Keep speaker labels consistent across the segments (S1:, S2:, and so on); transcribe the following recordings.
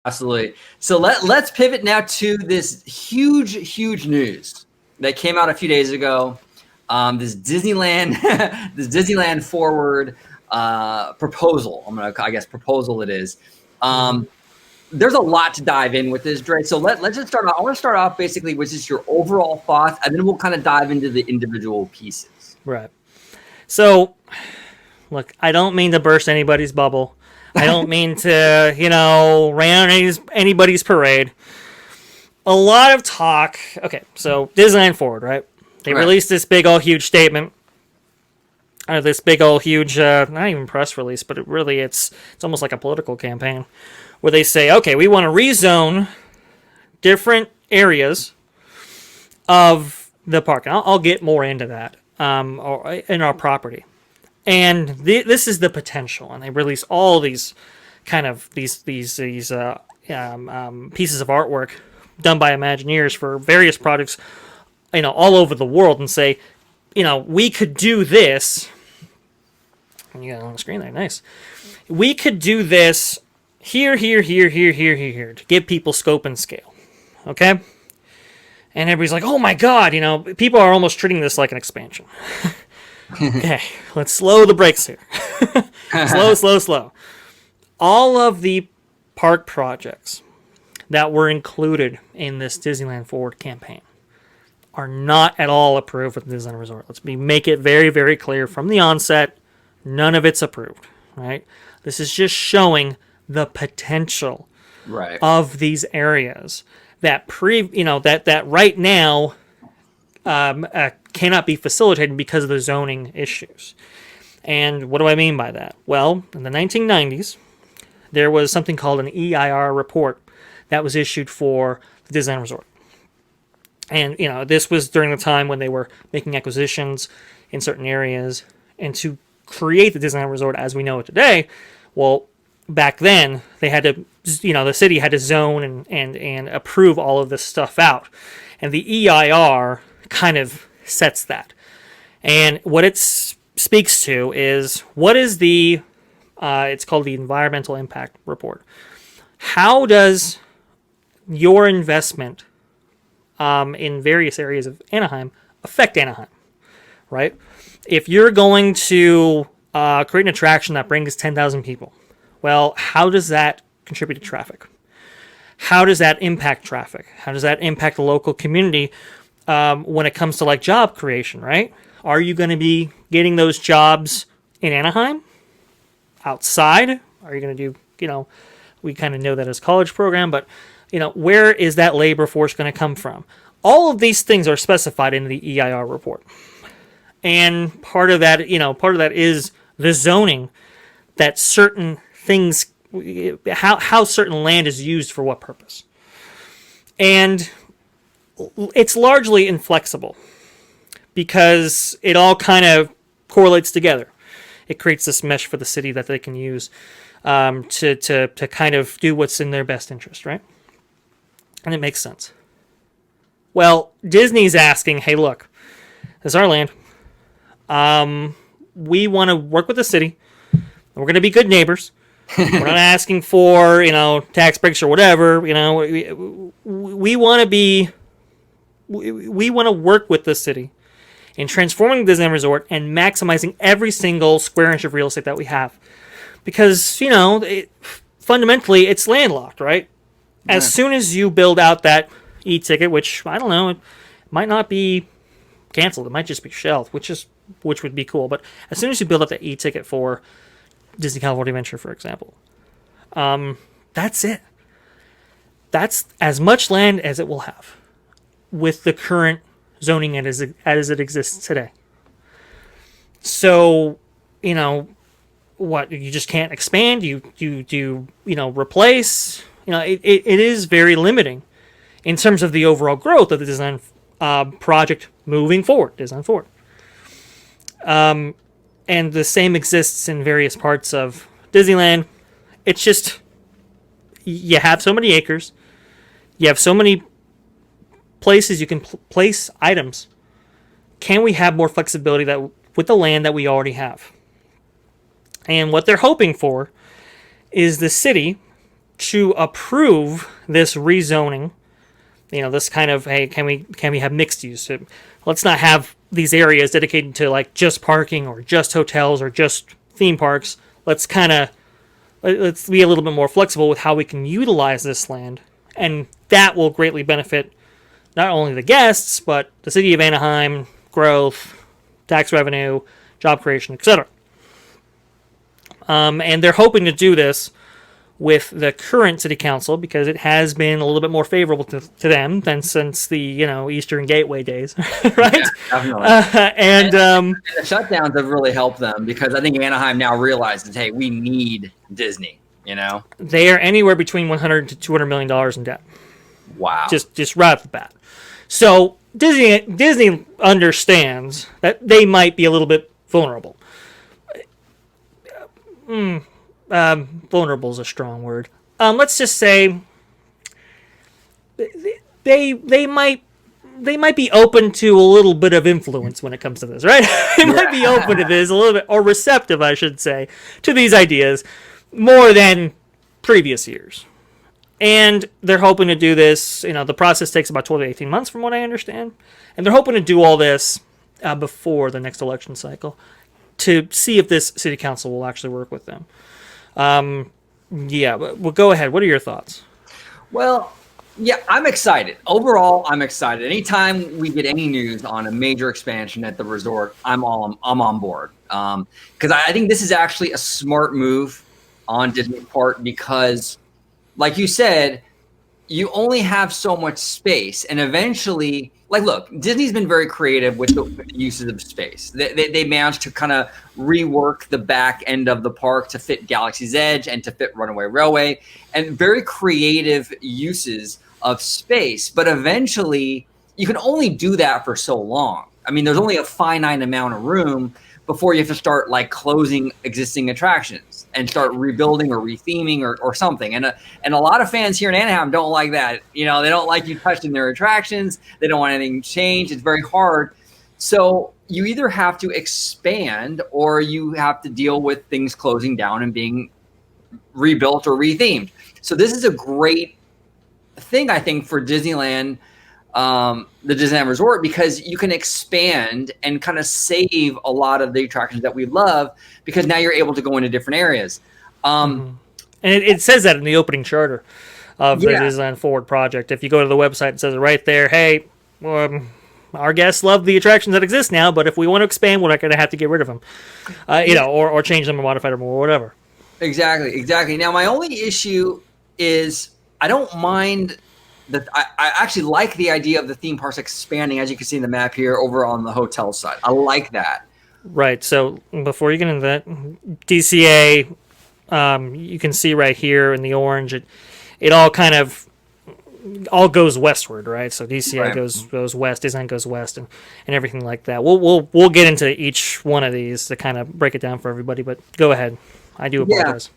S1: Absolutely. So let's pivot now to this huge news that came out a few days ago. This Disneyland, this Disneyland Forward proposal. I guess proposal it is. There's a lot to dive in with this, Dre. So let's just start off. I want to start off basically with just your overall thoughts, and then we'll kind of dive into the individual pieces.
S2: Right. So, look, I don't mean to burst anybody's bubble. I don't mean to, rain on anybody's parade. A lot of talk. Okay, so Disneyland Forward, right? They released this big old huge statement. Or this big old huge, not even press release, but it's almost like a political campaign, where they say, okay, we want to rezone different areas of the park. And I'll get more into that in our property. And this is the potential. And they release all these kind of these pieces of artwork done by Imagineers for various projects, all over the world, and say, we could do this. You got it on the screen there, nice. We could do this here, to give people scope and scale. Okay? And everybody's like, oh my God, people are almost treating this like an expansion. Okay, let's slow the brakes here. Slow. All of the park projects that were included in this Disneyland Forward campaign are not at all approved with the Disneyland Resort. Let's make it very, very clear from the onset, none of it's approved, right? This is just showing the potential of these areas that that right now cannot be facilitated because of the zoning issues. And what do I mean by that? Well, in the 1990s, there was something called an EIR report that was issued for the Disneyland Resort. And, this was during the time when they were making acquisitions in certain areas. And to create the Disneyland Resort as we know it today, well, back then, they had to, the city had to zone and approve all of this stuff out. And the EIR kind of sets that. And what it speaks to is, what is it's called the Environmental Impact Report. How does your investment in various areas of Anaheim affect Anaheim, right? If you're going to create an attraction that brings 10,000 people, well, how does that contribute to traffic? How does that impact traffic? How does that impact the local community when it comes to like job creation, right? Are you going to be getting those jobs in Anaheim? Outside? Are you going to do, we kind of know that as college program, but, where is that labor force going to come from? All of these things are specified in the EIR report. And part of that is the zoning, that certain things, how certain land is used for what purpose. And it's largely inflexible because it all kind of correlates together. It creates this mesh for the city that they can use to kind of do what's in their best interest, right? And it makes sense. Well, Disney's asking, hey, look, this is our land. We want to work with the city. We're going to be good neighbors. We're not asking for, tax breaks or whatever. We want to work with the city in transforming the Disneyland Resort and maximizing every single square inch of real estate that we have. Because, fundamentally, it's landlocked, right? As soon as you build out that e-ticket, which, I don't know, it might not be canceled. It might just be shelved, which would be cool. But as soon as you build up that e-ticket for Disney California Adventure, for example, that's it. That's as much land as it will have with the current zoning as it exists today. So, what, you just can't expand? You replace? It is very limiting in terms of the overall growth of the design project moving forward, Disneyland Forward. And the same exists in various parts of Disneyland. It's just, you have so many acres, you have so many places you can place items. Can we have more flexibility with the land that we already have? And what they're hoping for is the city to approve this rezoning. This kind of, hey, can we have mixed use? Let's not have these areas dedicated to like just parking or just hotels or just theme parks. Let's be a little bit more flexible with how we can utilize this land, and that will greatly benefit not only the guests but the city of Anaheim, growth, tax revenue, job creation, etc. And they're hoping to do this with the current city council because it has been a little bit more favorable to them than since the Eastern Gateway days, right?
S1: Yeah, definitely.
S2: And
S1: the shutdowns have really helped them because I think Anaheim now realizes, hey, we need Disney.
S2: They are anywhere between $100 to $200 million in debt.
S1: Wow.
S2: Just right off the bat. So Disney understands that they might be a little bit vulnerable. Vulnerable is a strong word. Let's just say they might be open to a little bit of influence when it comes to this, right? They might be open to this a little bit, or receptive, I should say, to these ideas more than previous years. And they're hoping to do this. The process takes about 12 to 18 months, from what I understand, and they're hoping to do all this before the next election cycle to see if this city council will actually work with them. Well, go ahead. What are your thoughts?
S1: Well, yeah, I'm excited. Overall, I'm excited. Anytime we get any news on a major expansion at the resort, I'm on board. Because I think this is actually a smart move on Disney's part because, like you said, you only have so much space, and eventually, look, Disney's been very creative with the uses of space. They managed to kind of rework the back end of the park to fit Galaxy's Edge and to fit Runaway Railway, and very creative uses of space. But eventually, you can only do that for so long. I mean, there's only a finite amount of room before you have to start closing existing attractions and start rebuilding or retheming or something. And a lot of fans here in Anaheim don't like that. They don't like you touching their attractions. They don't want anything changed. It's very hard. So you either have to expand or you have to deal with things closing down and being rebuilt or rethemed. So this is a great thing, I think, for Disneyland, the Disneyland Resort, because you can expand and kind of save a lot of the attractions that we love because now you're able to go into different areas.
S2: And it says that in the opening charter of the Disneyland Forward project. If you go to the website, it says it right there. Hey, our guests love the attractions that exist now, but if we want to expand, we're not going to have to get rid of them, or change them or modify them or whatever.
S1: Exactly. Now, my only issue is I don't mind that. I actually like the idea of the theme parks expanding, as you can see in the map here, over on the hotel side. I like that.
S2: Right. So before you get into that, DCA, you can see right here in the orange, it all kind of all goes westward, right? So DCA goes west, Disneyland goes west, and everything like that. We'll get into each one of these to kind of break it down for everybody. But go ahead. I do apologize.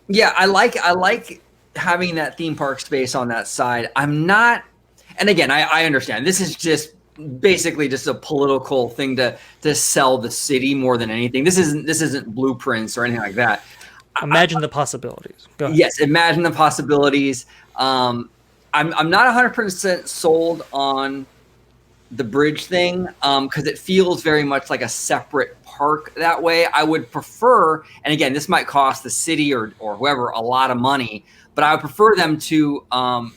S1: Yeah, I like having that theme park space on that side. I'm not, and again, I understand this is just basically just a political thing to sell the city more than anything. This isn't blueprints or anything like that.
S2: Imagine the possibilities. Go ahead.
S1: Yes, imagine the possibilities. I'm not 100% sold on the bridge thing because it feels very much like a separate park that way. I would prefer, and again, this might cost the city or whoever a lot of money, but I would prefer them to. I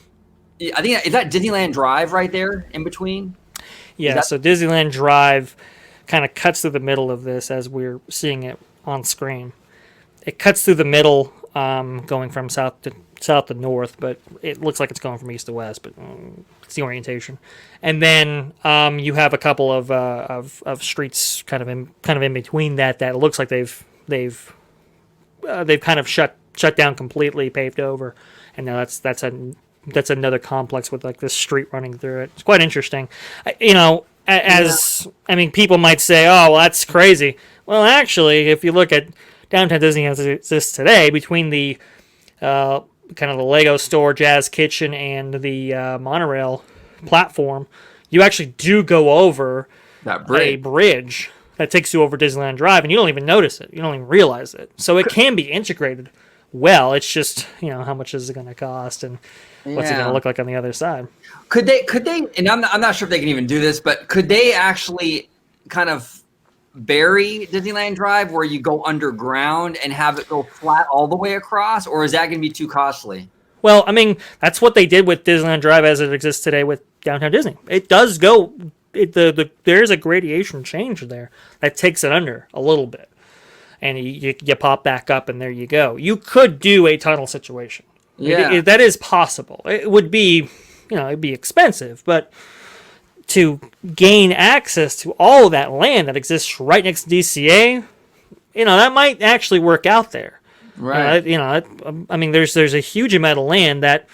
S1: think is that Disneyland Drive right there in between.
S2: Yeah, so Disneyland Drive kind of cuts through the middle of this as we're seeing it on screen. It cuts through the middle, going from south to north, but it looks like it's going from east to west, but it's the orientation. And then you have a couple of streets kind of in between that looks like they've kind of shut down completely, paved over, and now that's another complex with like this street running through it. It's quite interesting. I mean, people might say, "Oh, well, that's crazy." Well, actually, if you look at downtown Disney as it exists today, between the kind of the Lego store, Jazz Kitchen, and the monorail platform, you actually do go over a bridge that takes you over Disneyland Drive, and you don't even notice it. You don't even realize it. So it can be integrated well. It's just, how much is it going to cost and what's it going to
S1: Yeah.
S2: look like on the other side.
S1: Could they, and I'm not sure if they can even do this, but could they actually kind of bury Disneyland Drive where you go underground and have it go flat all the way across, or is that going to be too costly?
S2: Well, I mean, that's what they did with Disneyland Drive as it exists today with Downtown Disney. It does go, there's a gradation change there that takes it under a little bit. And you pop back up and there you go. You could do a tunnel situation.
S1: Yeah.
S2: That is possible. It would be, it'd be expensive, but to gain access to all of that land that exists right next to DCA, that might actually work out there.
S1: Right.
S2: I mean, there's a huge amount of land that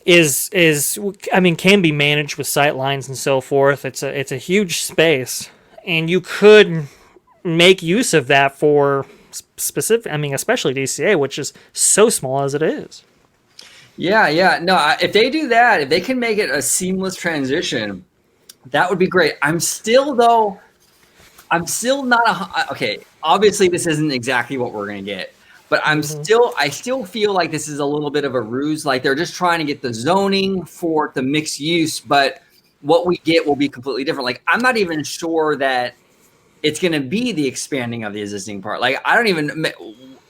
S2: can be managed with sight lines and so forth. It's a huge space, and you could make use of that for specific. I mean, especially DCA, which is so small as it is.
S1: Yeah. No, if they do that, if they can make it a seamless transition, that would be great. I'm still not okay. Obviously, this isn't exactly what we're going to get, but I still feel like this is a little bit of a ruse. Like they're just trying to get the zoning for the mixed use, but what we get will be completely different. Like I'm not even sure that it's going to be the expanding of the existing park. Like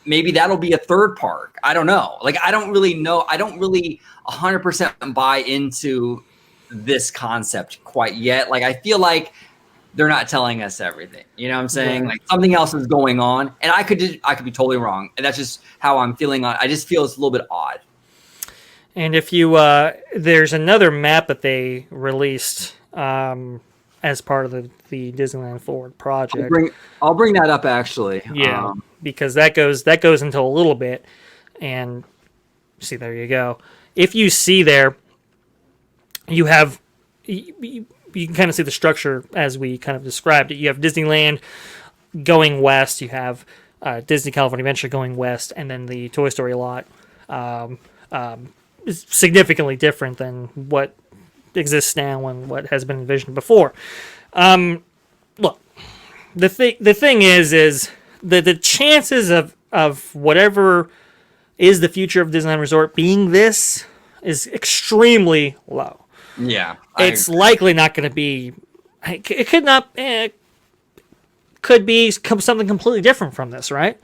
S1: maybe that'll be a third park. I don't know. Like I don't really know. I don't really 100% buy into this concept quite yet. Like I feel like they're not telling us everything. You know what I'm saying?
S2: Right.
S1: Like something else is going on, and I could be totally wrong, and that's just how I'm feeling on. I just feel it's a little bit odd.
S2: And if you there's another map that they released as part of the Disneyland Forward project.
S1: I'll bring that up actually.
S2: Yeah, because that goes into a little bit, and see, there you go. If you see there, you have you can kind of see the structure as we kind of described it. You have Disneyland going west. You have Disney California Adventure going west, and then the Toy Story lot is significantly different than what exists now and what has been envisioned before. Look, the thing is the chances of whatever is the future of Disneyland Resort being this is extremely low.
S1: Yeah,
S2: it's likely not going to be. It could not. Could be something completely different from this, right?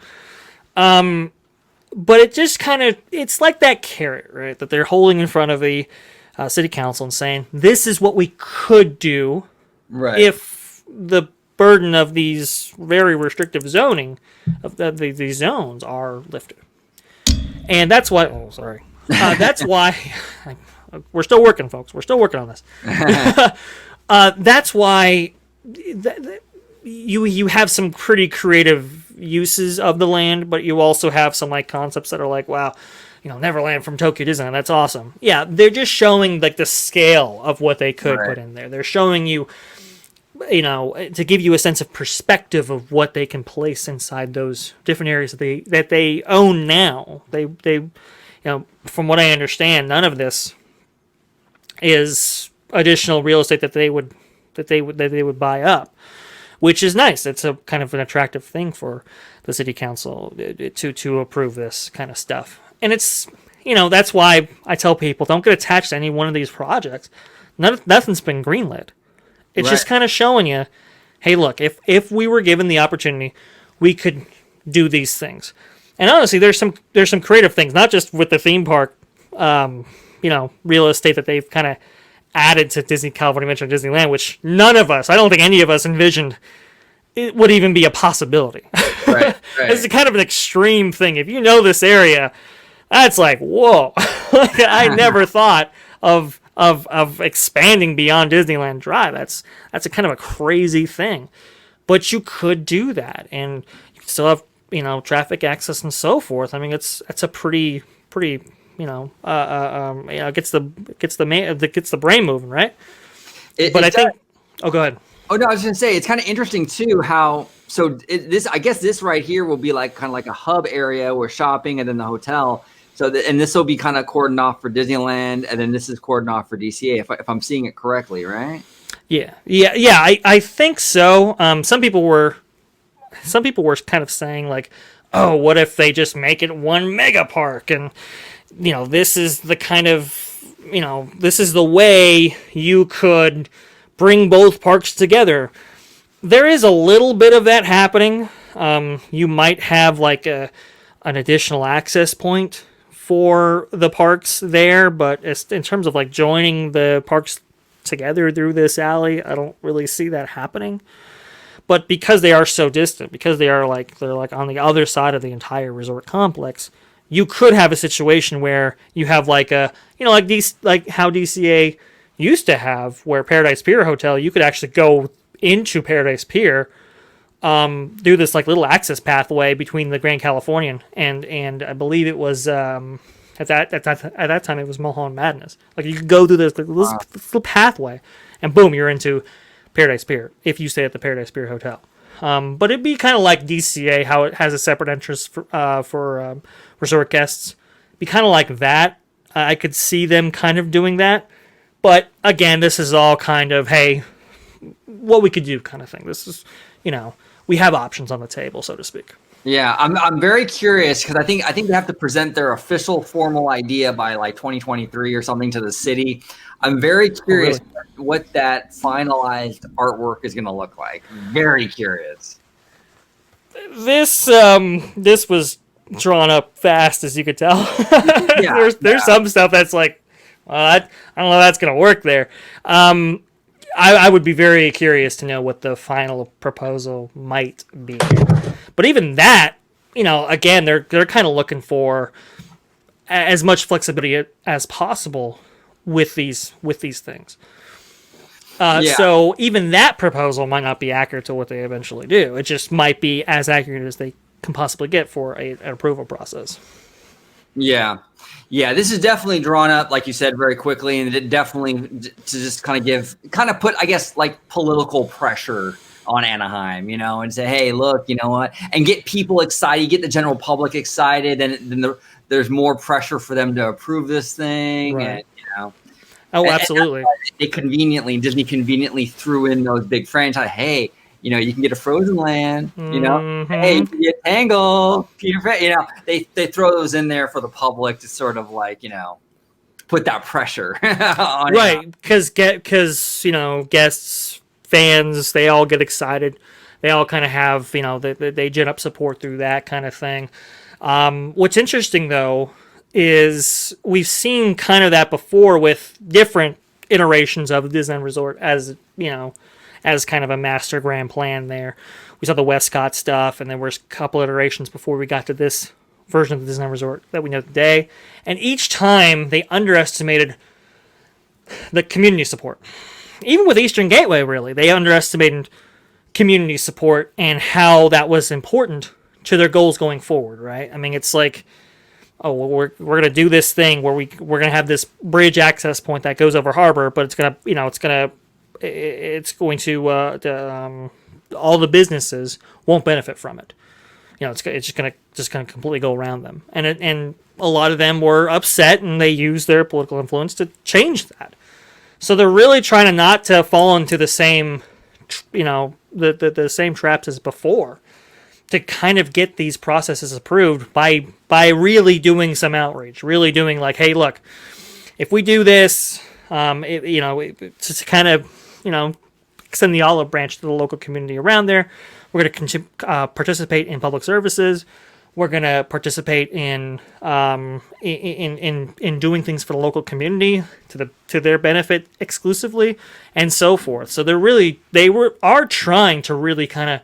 S2: But it just kind of, it's like that carrot, right, that they're holding in front of the city council and saying, this is what we could do,
S1: right,
S2: if the burden of these very restrictive zoning of these zones are lifted. And that's why. Oh, sorry. That's why. We're still working, folks. We're still working on this. That's why you have some pretty creative uses of the land, but you also have some like concepts that are like, wow, Neverland from Tokyo Disneyland. That's awesome. Yeah, they're just showing like the scale of what they could put in there. They're showing you, to give you a sense of perspective of what they can place inside those different areas that they own now. They from what I understand, none of this is additional real estate that they would buy up, which is nice. It's a kind of an attractive thing for the city council to approve this kind of stuff. And it's that's why I tell people, don't get attached to any one of these projects. Nothing's been greenlit. It's just kind of showing you, hey, look, if we were given the opportunity, we could do these things. And honestly, there's some creative things, not just with the theme park, real estate that they've kind of added to Disney California Adventure and Disneyland, which I don't think any of us envisioned it would even be a possibility.
S1: Right.
S2: It's kind of an extreme thing. If you know this area, that's like, whoa. I never thought of expanding beyond Disneyland Drive. That's a kind of a crazy thing. But you could do that, and you still have traffic access and so forth. I mean, it's a pretty gets the brain moving, right? Oh, go ahead.
S1: Oh no, I was going to say it's kind of interesting too how I guess this right here will be like kind of like a hub area where shopping and then the hotel. And this will be kind of cordoned off for Disneyland, and then this is cordoned off for DCA. If I'm seeing it correctly, right?
S2: Yeah. I think so. Some people were kind of saying like, oh, what if they just make it one mega park? And, this is the kind of, this is the way you could bring both parks together. There is a little bit of that happening. You might have like an additional access point for the parks there, but in terms of like joining the parks together through this alley, I don't really see that happening. But because they are so distant, because they're like on the other side of the entire resort complex, you could have a situation where you have like a like how DCA used to have, where Paradise Pier Hotel, you could actually go into Paradise Pier, do this like little access pathway between the Grand Californian and I believe it was at that time it was Mulholland Madness. Like you could go through this little pathway, and boom, you're into Paradise Pier if you stay at the Paradise Pier Hotel. But it'd be kind of like DCA, how it has a separate entrance for resort guests. Be kind of like that. I could see them kind of doing that. But again, this is all kind of, hey, what we could do kind of thing. This is, we have options on the table, so to speak.
S1: Yeah, I'm very curious because I think they have to present their official formal idea by like 2023 or something to the city. I'm very curious what that finalized artwork is going to look like. Very curious.
S2: This was drawn up fast, as you could tell. There's some stuff that's like, well, I don't know if that's going to work there. I would be very curious to know what the final proposal might be. But even that, again, they're kind of looking for as much flexibility as possible with these things. So even that proposal might not be accurate to what they eventually do. It just might be as accurate as they can possibly get for an approval process.
S1: Yeah. This is definitely drawn up, like you said, very quickly, and it definitely to just kind of put, I guess, like political pressure on Anaheim, and say, hey, look, you know what, and get people excited, get the general public excited, and then there's more pressure for them to approve this thing,
S2: right.
S1: and
S2: Oh, absolutely.
S1: Disney conveniently threw in those big franchise. Hey, you can get a Frozen Land.
S2: Mm-hmm.
S1: Hey, you can get Tangle, Peter Pan. They throw those in there for the public to sort of like put that pressure on.
S2: Right, because guests, fans, they all get excited. They all kind of have they gin up support through that kind of thing. What's interesting though is we've seen kind of that before with different iterations of the Disneyland Resort as kind of a master grand plan there. We saw the Westcott stuff, and there were a couple iterations before we got to this version of the Disneyland Resort that we know today. And each time they underestimated the community support. Even with Eastern Gateway, really, they underestimated community support and how that was important to their goals going forward, right? I mean, it's like, oh, well, we're going to do this thing where we're going to have this bridge access point that goes over harbor, but it's going to all the businesses won't benefit from it. It's just going to completely go around them, and a lot of them were upset, and they used their political influence to change that. So they're really trying not to fall into the same, the same traps as before, to kind of get these processes approved by really doing some outreach, really doing like, hey, look, if we do this, to kind of, extend the olive branch to the local community around there. We're going to participate in public services. We're going to participate in doing things for the local community to their benefit exclusively, and so forth. So they are trying to really kind of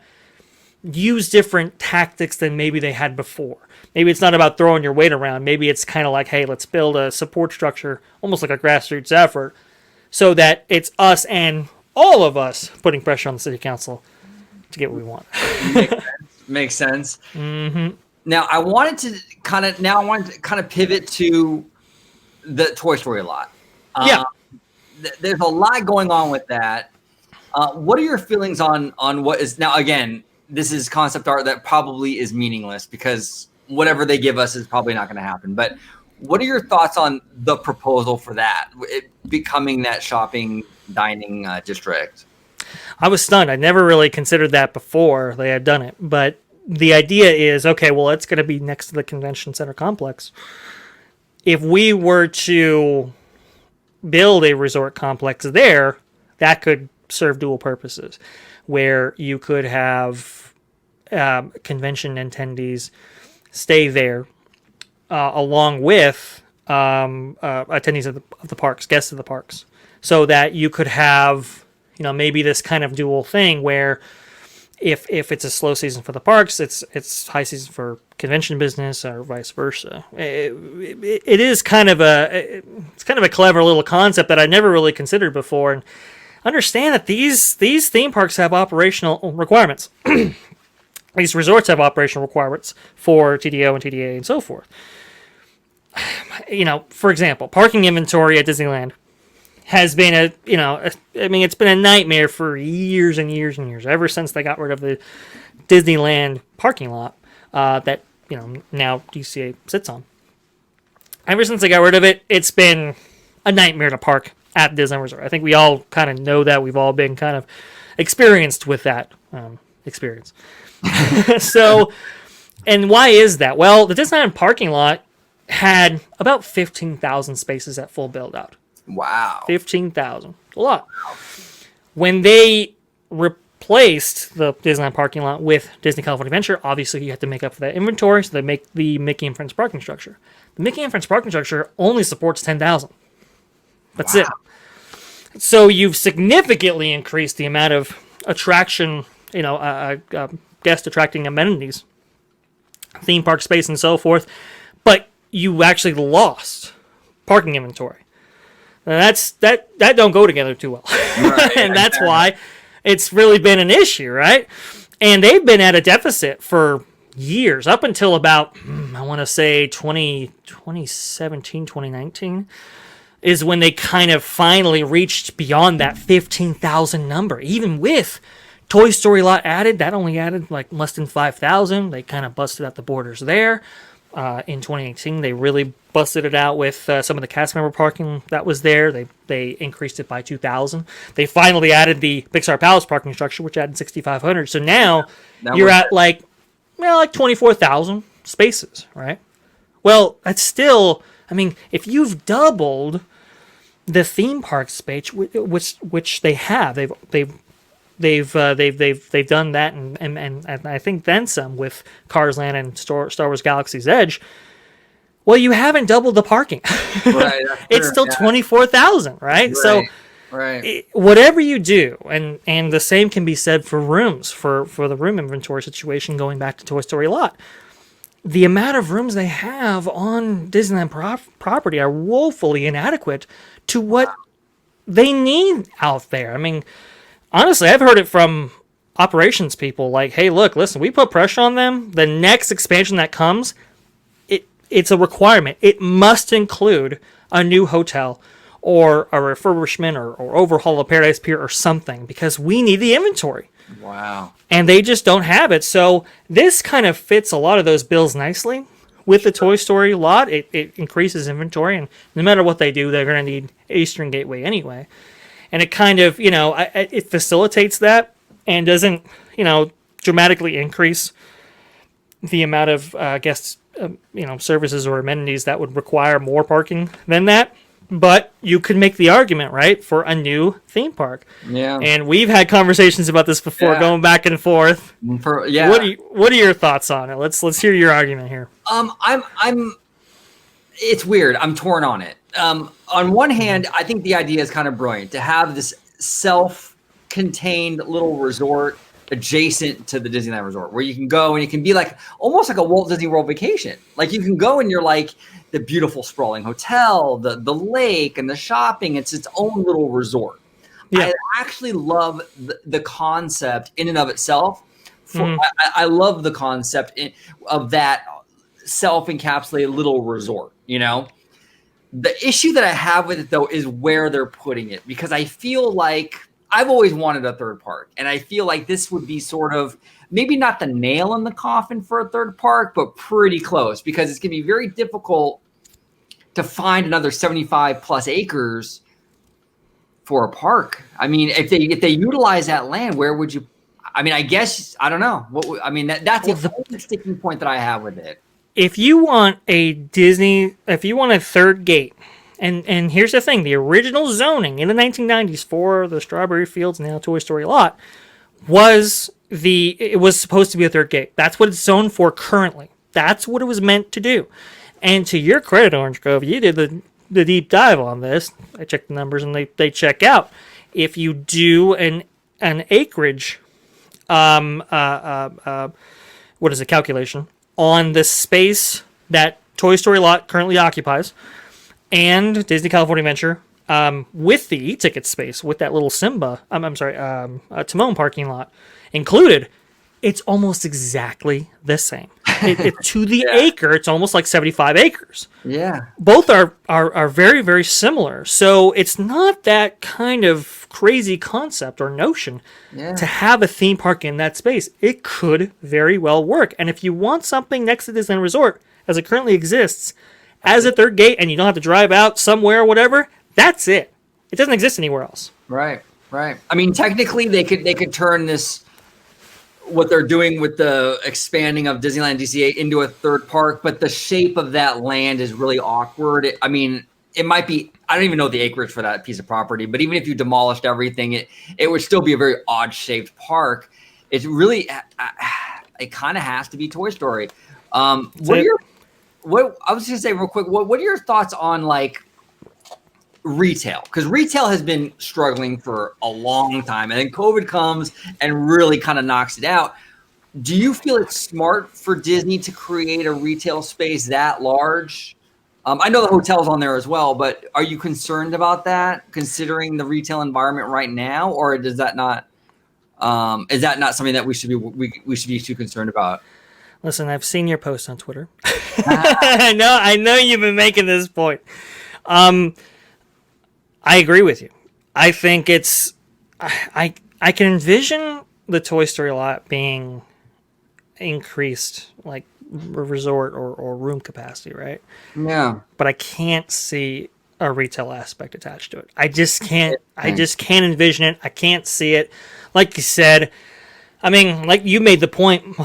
S2: use different tactics than maybe they had before. Maybe it's not about throwing your weight around. Maybe it's kind of like, hey, let's build a support structure, almost like a grassroots effort, so that it's us and all of us putting pressure on the city council to get what we want.
S1: Makes sense.
S2: Mm-hmm.
S1: Now I wanted to kind of pivot to the Toy Story lot. There's a lot going on with that. What are your feelings on what is now? Again, this is concept art that probably is meaningless because whatever they give us is probably not going to happen. But what are your thoughts on the proposal for that, it becoming that shopping dining district?
S2: I was stunned. I never really considered that before they had done it, but the idea is, okay, well, it's going to be next to the convention center complex. If we were to build a resort complex there, that could serve dual purposes, where you could have convention attendees stay there along with attendees of the parks, guests of the parks, so that you could have, maybe this kind of dual thing where if it's a slow season for the parks, it's high season for convention business, or vice versa. It is kind of a clever little concept that I never really considered before. And understand that these theme parks have operational requirements. These resorts have operational requirements for TDO and TDA and so forth. For example, parking inventory at Disneyland has been it's been a nightmare for years and years and years, ever since they got rid of the Disneyland parking lot that, now DCA sits on. Ever since they got rid of it, it's been a nightmare to park at Disneyland Resort. I think we all kind of know that. We've all been kind of experienced with that experience. So, and why is that? Well, the Disneyland parking lot had about 15,000 spaces at full build out.
S1: Wow.
S2: 15,000. A lot. When they replaced the Disneyland parking lot with Disney California Adventure, obviously you have to make up for that inventory, so they make the Mickey and Friends parking structure. The Mickey and Friends parking structure only supports 10,000. That's it. So you've significantly increased the amount of attraction, guest attracting amenities, theme park space and so forth, but you actually lost parking inventory. That don't go together too well. Right, and that's why it's really been an issue, right? And they've been at a deficit for years, up until about, I want to say 2017, 2019, is when they kind of finally reached beyond that 15,000 number. Even with Toy Story lot added, that only added like less than 5,000. They kind of busted out the borders there. In 2018, they really busted it out with some of the cast member parking that was there. They increased it by 2,000. They finally added the Pixar Palace parking structure, which added 6,500. So now you're at like 24,000 spaces, right? Well, that's still, if you've doubled the theme park space, which they have, they've done that, and I think then some with Cars Land and Star Wars Galaxy's Edge. Well, you haven't doubled the parking. Right, it's still 24,000, right? So, whatever you do, and the same can be said for rooms, for the room inventory situation, going back to Toy Story lot. The amount of rooms they have on Disneyland property are woefully inadequate to what they need out there. Honestly, I've heard it from operations people like, hey, look, listen, we put pressure on them. The next expansion that comes, it's a requirement. It must include a new hotel or a refurbishment or overhaul of Paradise Pier or something, because we need the inventory.
S1: Wow. And
S2: they just don't have it. So this kind of fits a lot of those bills nicely. With the Toy Story lot, it increases inventory, and no matter what they do, they're going to need Eastern Gateway anyway. And it kind of, it facilitates that and doesn't, dramatically increase the amount of guests, services or amenities that would require more parking than that. But you could make the argument, right, for a new theme park. Yeah. And we've had conversations about this before, going back and forth. What are your thoughts on it? Let's hear your argument here.
S1: It's weird. I'm torn on it. On one hand, I think the idea is kind of brilliant to have this self-contained little resort adjacent to the Disneyland Resort, where you can go and it can be like almost like a Walt Disney World vacation. Like you can go and you're like the beautiful sprawling hotel, the lake, and the shopping. It's its own little resort. Yeah. I actually love the concept in and of itself. I love the concept of that self-encapsulated little resort, The issue that I have with it, though, is where they're putting it, because I feel like I've always wanted a third park, and I feel like this would be sort of maybe not the nail in the coffin for a third park, but pretty close, because it's going to be very difficult to find another 75 plus acres for a park. If they utilize that land, where would you? I mean, I guess I don't know. I mean, that's the only sticking point that I have with it.
S2: If you want a third gate, and here's the thing: the original zoning in the 1990s for the Strawberry Fields, now Toy Story lot, was supposed to be a third gate. That's what it's zoned for currently. That's what it was meant to do. And to your credit, Orange Grove, you did the deep dive on this. I checked the numbers and they check out. If you do an acreage, what is it, calculation on the space that Toy Story lot currently occupies, and Disney California Adventure, with the e-ticket space, with that little Simba, Timon parking lot included, it's almost exactly the same. To the acre, it's almost like 75 acres.
S1: Yeah.
S2: Both are very, very similar. So it's not that kind of crazy concept or notion to have a theme park in that space. It could very well work. And if you want something next to Disneyland Resort, as it currently exists, as a third gate, and you don't have to drive out somewhere or whatever, that's it. It doesn't exist anywhere else.
S1: Right. I mean, technically, they could turn this, what they're doing with the expanding of Disneyland DCA, into a third park, but the shape of that land is really awkward. I mean, it might be, I don't even know the acreage for that piece of property, but even if you demolished everything, it would still be a very odd shaped park. It's really, it kind of has to be Toy Story. I was just gonna say real quick, what are your thoughts on like retail? Because retail has been struggling for a long time, and then COVID comes and really kind of knocks it out. Do you feel it's smart for Disney to create a retail space that large? I know the hotel's on there as well, but are you concerned about that, considering the retail environment right now, or does that not? Is that not something that we should be too concerned about?
S2: Listen, I've seen your post on Twitter. I know you've been making this point. I agree with you. I think it's I can envision the Toy Story lot being increased, like resort or room capacity, right?
S1: Yeah.
S2: But I can't see a retail aspect attached to it. I just can't envision it. I can't see it. Like you said, I mean, like you made the point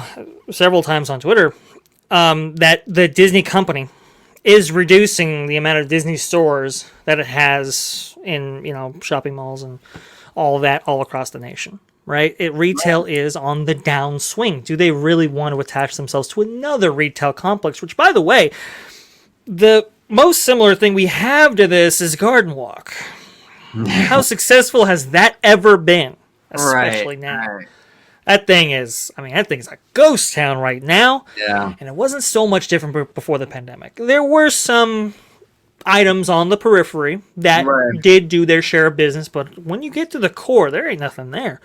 S2: several times on Twitter, that the Disney company is reducing the amount of Disney stores that it has in, shopping malls and all of that all across the nation, right? Retail is on the downswing. Do they really want to attach themselves to another retail complex? Which, by the way, the most similar thing we have to this is Garden Walk. How successful has that ever been? Especially now. Right. That thing is a ghost town right now.
S1: Yeah.
S2: And it wasn't so much different before the pandemic. There were some items on the periphery that did do their share of business, but when you get to the core, there ain't nothing there.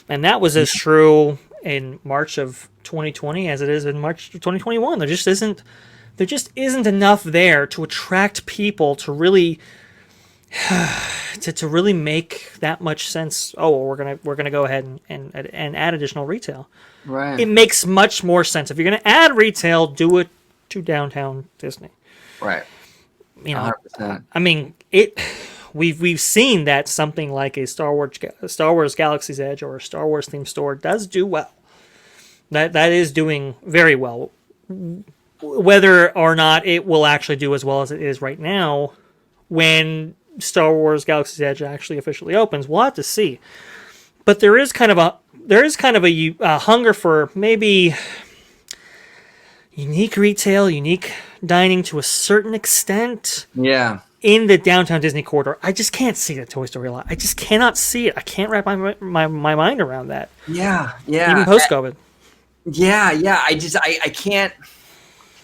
S2: And that was as true in March of 2020 as it is in March of 2021. There just isn't enough there to attract people to really to really make that much sense. Oh, well, we're gonna go ahead and add additional retail.
S1: Right.
S2: It makes much more sense if you're gonna add retail. Do it to downtown Disney.
S1: Right. 100%.
S2: I mean, we've seen that something like a Star Wars Galaxy's Edge or a Star Wars themed store does do well. That is doing very well. Whether or not it will actually do as well as it is right now, when Star Wars Galaxy's Edge actually officially opens, we'll have to see. But there is kind of a hunger for maybe unique retail, unique dining to a certain extent.
S1: Yeah.
S2: In the downtown Disney corridor. I just can't see the Toy Story lot. I just cannot see it. I can't wrap my mind around that.
S1: Yeah.
S2: Even post-COVID.
S1: Yeah. I can't.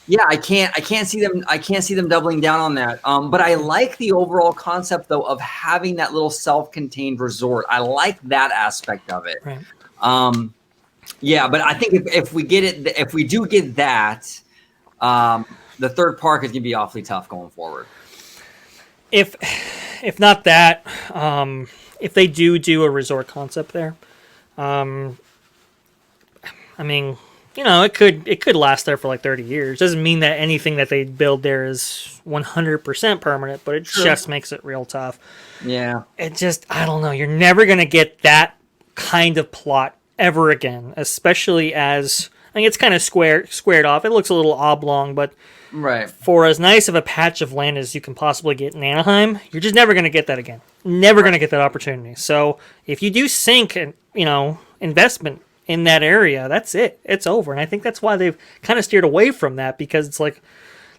S1: Yeah, I can't see them. I can't see them doubling down on that. But I like the overall concept, though, of having that little self-contained resort. I like that aspect of it.
S2: Right.
S1: Yeah, but I think if we do get that, the third park is gonna be awfully tough going forward.
S2: If not that, if they do a resort concept there, I mean, it could last there for like 30 years. Doesn't mean that anything that they build there is 100% permanent, but it just makes it real tough.
S1: Yeah.
S2: I don't know. You're never going to get that kind of plot ever again, especially as I think it's kind of squared off. It looks a little oblong, but
S1: Right.
S2: for as nice of a patch of land as you can possibly get in Anaheim, you're just never going to get that again. Never going to get that opportunity. So if you do sink, investment in that area, that's it. It's over. And I think that's why they've kind of steered away from that, because it's like,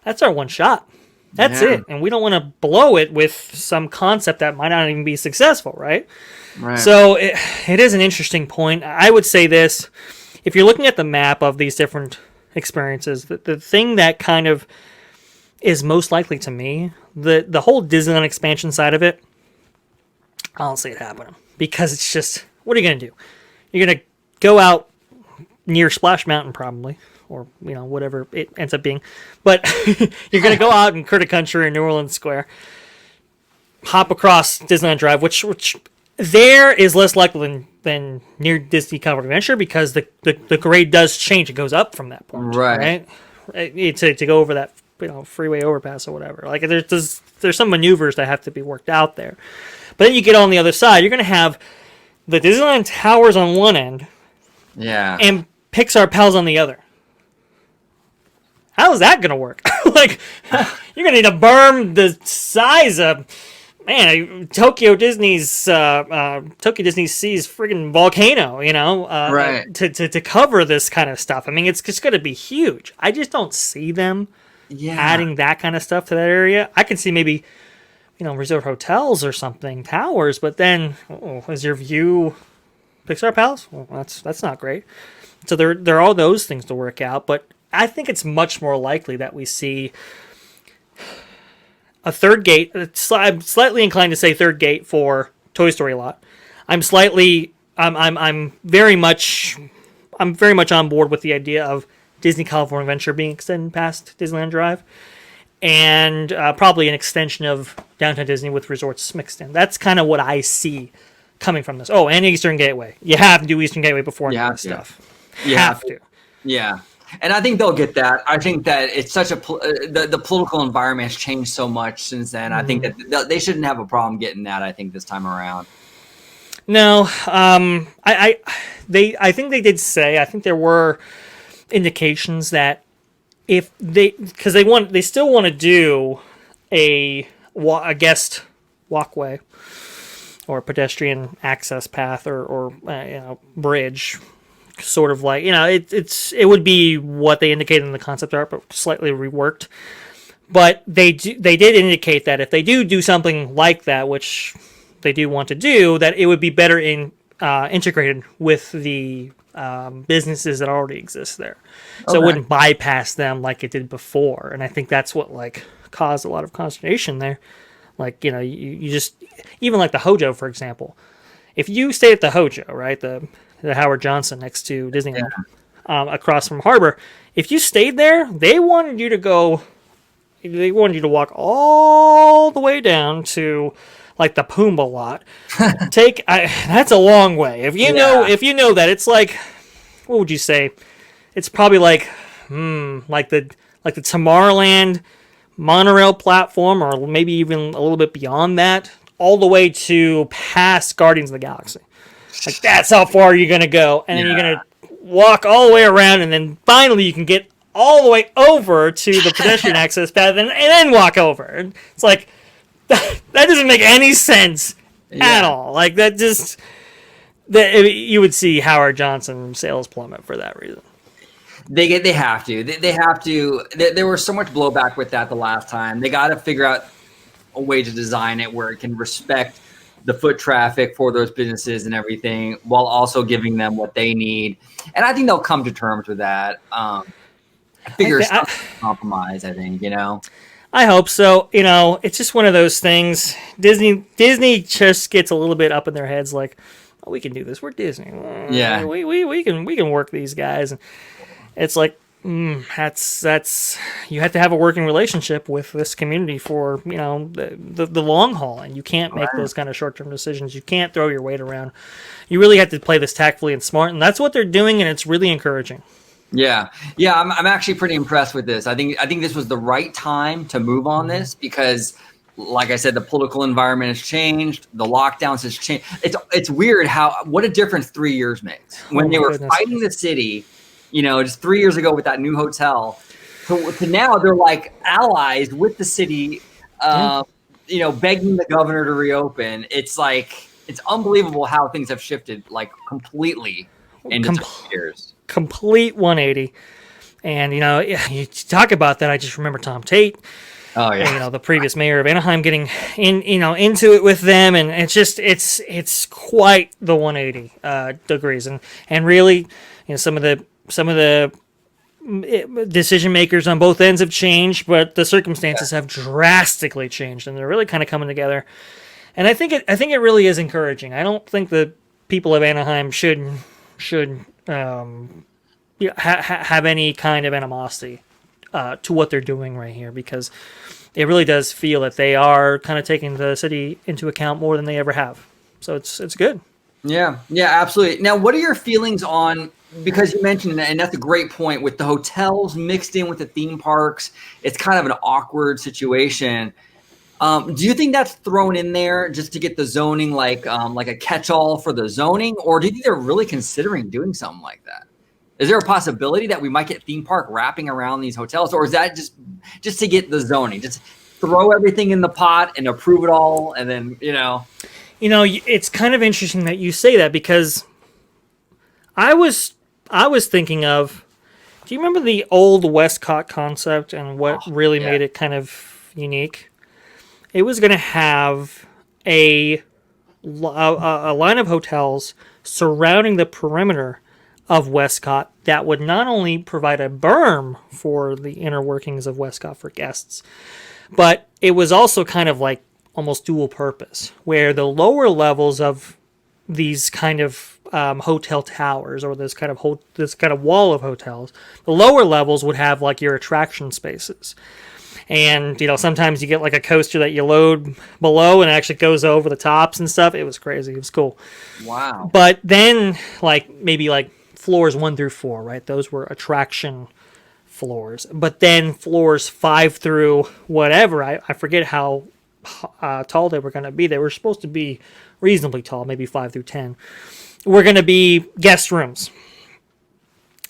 S2: that's our one shot. That's it. And we don't want to blow it with some concept that might not even be successful, right?
S1: Right.
S2: So it is an interesting point. I would say this, if you're looking at the map of these different experiences, the thing that kind of is most likely to me, the whole Disneyland expansion side of it, I don't see it happening, because it's just, what are you going to do? You're going to go out near Splash Mountain probably, or whatever it ends up being, but you're going to go out in Critter Country or New Orleans Square, hop across Disneyland Drive, which there is less likely than near Disney California Adventure, because the grade does change. It goes up from that point, right? To go over that freeway overpass or whatever. Like there's some maneuvers that have to be worked out there. But then you get on the other side, you're going to have the Disneyland Towers on one end, and Pixar Pals on the other. How is that going to work? Like, you're going to need to berm the size of, Tokyo Disney's Sea's friggin' volcano,
S1: Right.
S2: to cover this kind of stuff. I mean, it's just going to be huge. I just don't see them adding that kind of stuff to that area. I can see maybe, resort hotels or something, towers, but then, is your view Pixar Palace? Well, that's not great. So there are all those things to work out, but I think it's much more likely that we see a third gate. I'm slightly inclined to say third gate for Toy Story Lot. I'm very much on board with the idea of Disney California Adventure being extended past Disneyland Drive, and probably an extension of Downtown Disney with resorts mixed in. That's kind of what I see coming from this. Oh, and Eastern Gateway. You have to do Eastern Gateway before any of this stuff. You have to.
S1: Yeah. And I think they'll get that. I think that it's such the political environment has changed so much since then. I think that they shouldn't have a problem getting that, I think, this time around.
S2: No. I think they did say, I think there were indications that if because they still want to do a guest walkway or pedestrian access path or bridge, sort of like, it would be what they indicated in the concept art, but slightly reworked. But they did indicate that if they do something like that, which they do want to do, that it would be better integrated with the businesses that already exist there, so it wouldn't bypass them like it did before. And I think that's what caused a lot of consternation there. Like, you just, even like the Hojo, for example, if you stay at the Hojo, right, the Howard Johnson next to Disneyland, across from Harbor, if you stayed there, they wanted you to walk all the way down to like the Pumbaa lot. That's a long way. If you know that, it's like, what would you say? It's probably like the Tomorrowland monorail platform, or maybe even a little bit beyond that, all the way to past Guardians of the Galaxy. Like, that's how far you're going to go. And then you're going to walk all the way around, and then finally you can get all the way over to the pedestrian access path and then walk over. And it's like, that doesn't make any sense at all. Like, you would see Howard Johnson sales plummet for that reason.
S1: They have to. They have to. There was so much blowback with that the last time. They got to figure out a way to design it where it can respect the foot traffic for those businesses and everything, while also giving them what they need. And I think they'll come to terms with that. I figure compromise, I think,
S2: I hope so. It's just one of those things. Disney just gets a little bit up in their heads, like, oh, we can do this. We're Disney.
S1: Yeah.
S2: We can work these guys. And it's like, that's you have to have a working relationship with this community for the long haul, and you can't make those kind of short-term decisions. You can't throw your weight around. You really have to play this tactfully and smart, and that's what they're doing, and it's really encouraging.
S1: Yeah. I'm actually pretty impressed with this. I think this was the right time to move on this, because Like I said, the political environment has changed. The lockdowns has changed. It's weird what a difference 3 years makes. When they were fighting the city, just 3 years ago with that new hotel, to now they're like allies with the city, begging the governor to reopen. It's unbelievable how things have shifted like completely in 2 years.
S2: Complete 180. And, you talk about that. I just remember Tom Tate.
S1: Oh yeah.
S2: And, the previous mayor of Anaheim getting into it with them. And it's just, it's quite the 180 degrees. And really, some of the decision makers on both ends have changed, but the circumstances have drastically changed, and they're really kind of coming together. And I think it really is encouraging. I don't think the people of Anaheim should have any kind of animosity to what they're doing right here, because it really does feel that they are kind of taking the city into account more than they ever have. So it's good.
S1: Yeah, absolutely. Now, what are your feelings on, because you mentioned, and that's a great point, with the hotels mixed in with the theme parks, it's kind of an awkward situation. Do you think that's thrown in there just to get the zoning like a catch-all for the zoning, or do you think they're really considering doing something like that? Is there a possibility that we might get theme park wrapping around these hotels, or is that just to get the zoning, just throw everything in the pot and approve it all, and then
S2: it's kind of interesting that you say that, because I was thinking of, do you remember the old Westcott concept and what really made it kind of unique? It was going to have a line of hotels surrounding the perimeter of Westcott that would not only provide a berm for the inner workings of Westcott for guests, but it was also kind of like almost dual purpose, where the lower levels of these kind of hotel towers, or this kind of wall of hotels, the lower levels would have like your attraction spaces. And, sometimes you get like a coaster that you load below and it actually goes over the tops and stuff. It was crazy. It was cool.
S1: Wow.
S2: But then maybe floors 1 through 4, right? Those were attraction floors. But then floors 5 through whatever, I forget how tall they were going to be. They were supposed to be reasonably tall, maybe 5 through 10. Were going to be guest rooms.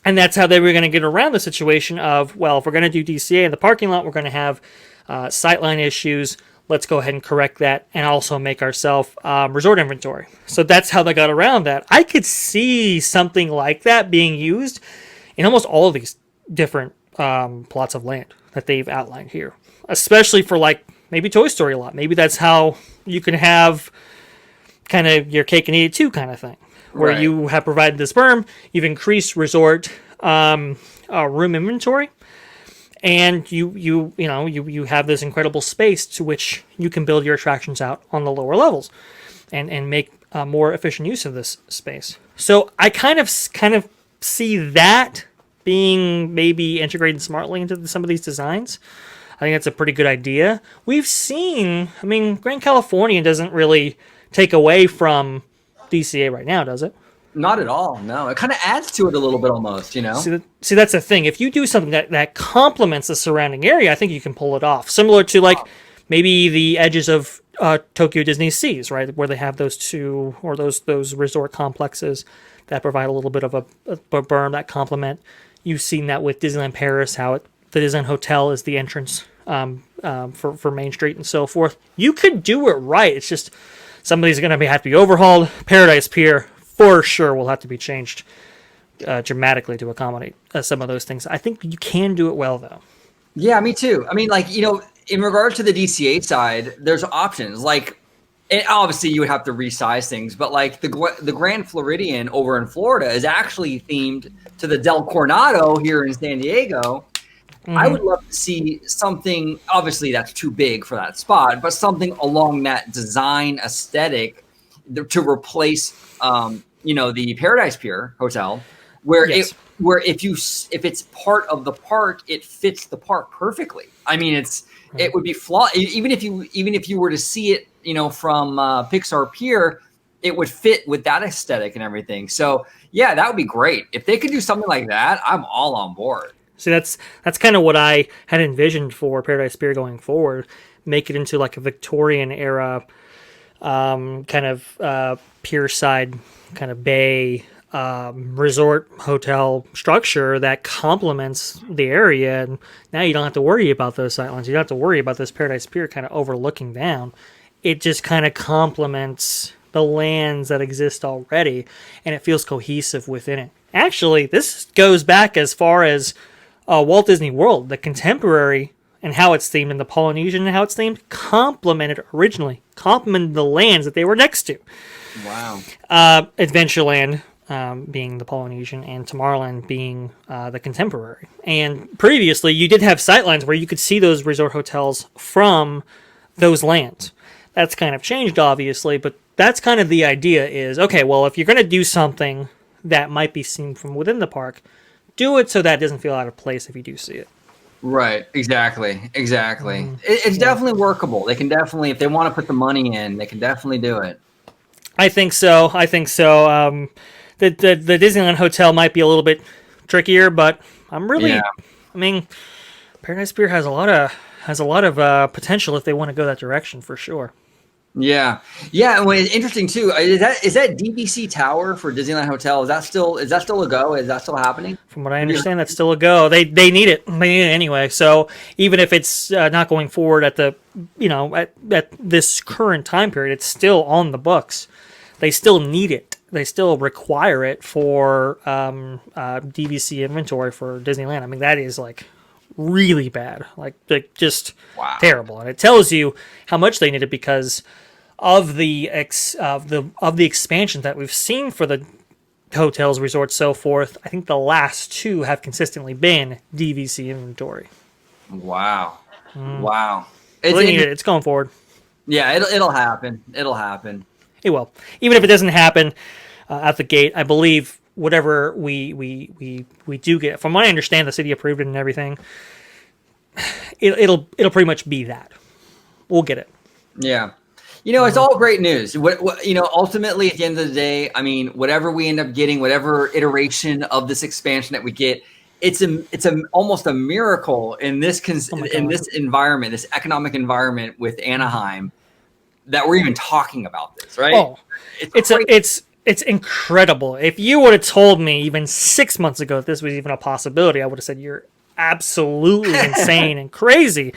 S2: And that's how they were going to get around the situation of, well, if we're going to do DCA in the parking lot, we're going to have sightline issues. Let's go ahead and correct that and also make ourselves resort inventory. So that's how they got around that. I could see something like that being used in almost all of these different plots of land that they've outlined here, especially for maybe Toy Story a lot. Maybe that's how you can have kind of your cake and eat it too kind of thing. Where you have provided this berm, you've increased resort room inventory, and you have this incredible space to which you can build your attractions out on the lower levels, and make more efficient use of this space. So I kind of see that being maybe integrated smartly into some of these designs. I think that's a pretty good idea. We've seen, Grand Californian doesn't really take away from DCA right now, does it?
S1: Not at all. No, it kind of adds to it a little bit almost,
S2: See, that's the thing. If you do something that complements the surrounding area, I think you can pull it off. Similar to maybe the edges of Tokyo Disney Seas, right, where they have those two, or those resort complexes that provide a little bit of a berm that complement. You've seen that with Disneyland Paris, how the Disneyland Hotel is the entrance for Main Street and so forth. You could do it right. It's just some of these are going to have to be overhauled. Paradise Pier, for sure, will have to be changed dramatically to accommodate some of those things. I think you can do it well, though.
S1: Yeah, me too. In regards to the DCA side, there's options. And obviously, you would have to resize things, but the Grand Floridian over in Florida is actually themed to the Del Coronado here in San Diego. Mm-hmm. I would love to see something, obviously that's too big for that spot, but something along that design aesthetic to replace, the Paradise Pier Hotel, where
S2: yes.
S1: If it's part of the park, it fits the park perfectly. It would be flawed. Even if you were to see it, from Pixar Pier, it would fit with that aesthetic and everything. So yeah, that would be great. If they could do something like that, I'm all on board.
S2: See, that's kind of what I had envisioned for Paradise Pier going forward. make it into like a Victorian era kind of pier-side kind of bay resort hotel structure that complements the area. And now you don't have to worry about those sightlines. You don't have to worry about this Paradise Pier kind of overlooking down. It just kind of complements the lands that exist already, and it feels cohesive within it. Actually, this goes back as far as Walt Disney World, the contemporary, and how it's themed, and the Polynesian and how it's themed, complemented the lands that they were next to.
S1: Wow.
S2: Adventureland being the Polynesian, and Tomorrowland being the contemporary. And previously, you did have sightlines where you could see those resort hotels from those lands. That's kind of changed, obviously, but that's kind of the idea is, okay, well, if you're going to do something that might be seen from within the park, do it so that it doesn't feel out of place if you do see it.
S1: Right. Exactly. It's definitely workable. They can definitely, if they want to put the money in, they can definitely do it.
S2: I think so. The Disneyland Hotel might be a little bit trickier, but I mean, Paradise Pier has a lot of potential if they want to go that direction for sure.
S1: Yeah. And what is interesting too is that DVC Tower for Disneyland Hotel, is that still a go? Is that still happening?
S2: From what I understand, that's still a go. They need it. They need it anyway. So even if it's not going forward at the at this current time period, it's still on the books. They still need it. They still require it for DVC inventory for Disneyland. I mean, that is like really bad, like just terrible. And it tells you how much they need it because of the expansions that we've seen for the hotels, resorts, so forth. I think the last two have consistently been DVC inventory.
S1: Wow.
S2: They need it. It's going forward.
S1: Yeah, it'll happen.
S2: It will. Even if it doesn't happen at the gate, I believe whatever we do get, from what I understand, the city approved it and everything. It'll pretty much be that. We'll get it.
S1: Yeah. It's all great news. Ultimately, at the end of the day, I mean, whatever we end up getting, whatever iteration of this expansion that we get, it's almost a miracle in this environment, this economic environment with Anaheim, that we're even talking about this, right?
S2: Oh, it's incredible. If you would have told me even 6 months ago that this was even a possibility, I would have said you're absolutely insane and crazy.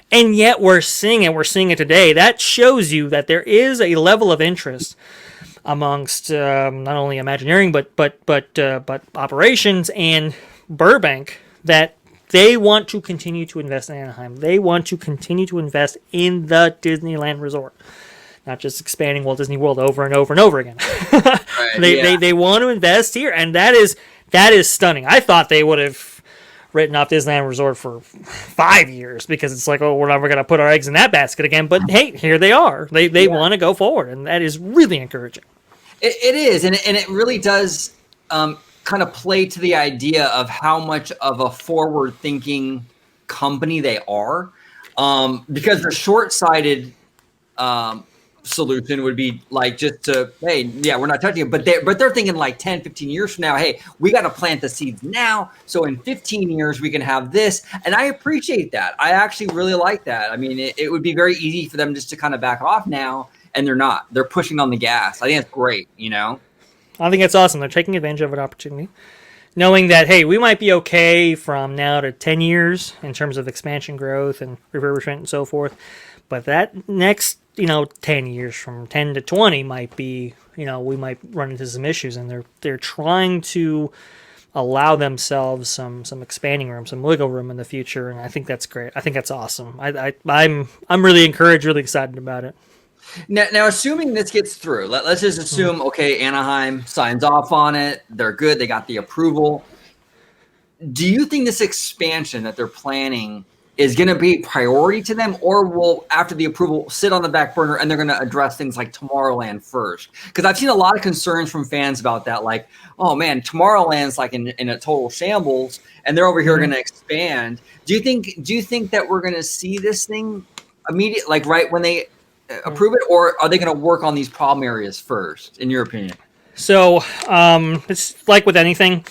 S2: And yet we're seeing it. We're seeing it today. That shows you that there is a level of interest amongst not only Imagineering but operations and Burbank that they want to continue to invest in Anaheim. They want to continue to invest in the Disneyland Resort, not just expanding Walt Disney World over and over and over again. Right, they want to invest here, and that is stunning. I thought they would have written off Disneyland Resort for 5 years because it's like, oh, we're never going to put our eggs in that basket again. But hey, here they are. They want to go forward, and that is really encouraging.
S1: It is, and it really does kind of play to the idea of how much of a forward-thinking company they are, because the short-sighted solution would be like just to, hey, yeah, we're not touching it, but they're thinking like 10, 15 years from now, hey, we got to plant the seeds now, so in 15 years we can have this. And I appreciate that. I actually really like that. I mean, it would be very easy for them just to kind of back off now, and they're not. They're pushing on the gas. I think that's great,
S2: I think it's awesome. They're taking advantage of an opportunity, knowing that, hey, we might be okay from now to 10 years in terms of expansion growth and refurbishment and so forth, but that next 10 years, from 10 to 20 might be, we might run into some issues, and they're trying to allow themselves some expanding room, some wiggle room in the future, and I think that's great. I think that's awesome. I'm really encouraged, really excited about it.
S1: Now, assuming this gets through, let's just assume, okay, Anaheim signs off on it. They're good. They got the approval. Do you think this expansion that they're planning is going to be priority to them, or will, after the approval, sit on the back burner and they're going to address things like Tomorrowland first? Because I've seen a lot of concerns from fans about that, like, oh man, Tomorrowland's like in a total shambles, and they're over here going to expand. Do you think that we're going to see this thing immediately, like right when they approve it, or are they going to work on these problem areas first, in your opinion?
S2: So it's like with anything,